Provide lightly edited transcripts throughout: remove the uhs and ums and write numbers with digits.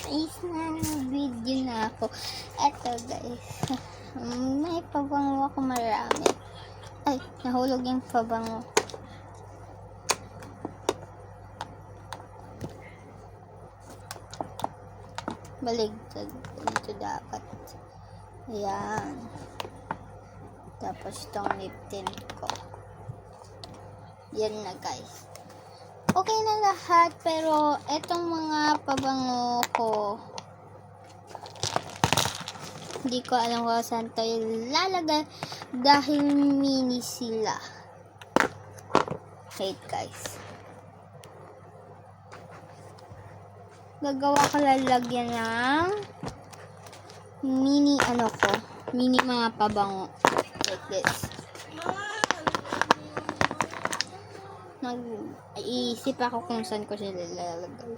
Is na video na ako. Eto guys. May pabango ako marami. Ay, nahulog yung pabango. Baligtad. Dito dapat. Ayan. Tapos itong lip tint ko. Yan na guys. Okay na lahat, pero etong mga pabango ko, hindi ko alam kung saan to ilalagay dahil mini sila. Wait guys. Gagawa ko lalagyan ng mini mini mga pabango. Like this. Nag-iisip ako kung saan ko sila ilalagay.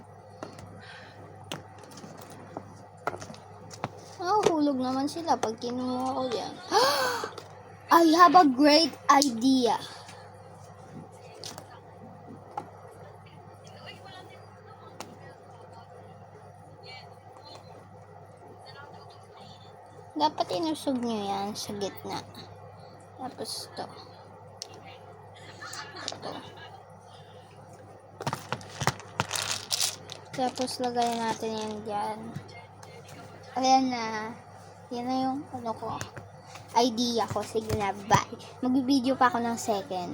Hulog naman sila pag kinuha ko yan. I have a great idea. Dapat inusog nyo yan sa gitna. Tapos ito. Tapos lagay natin yan dyan. Ayan na. Yan na yung idea ko. Sige na, bye. Mag-video pa ako ng second.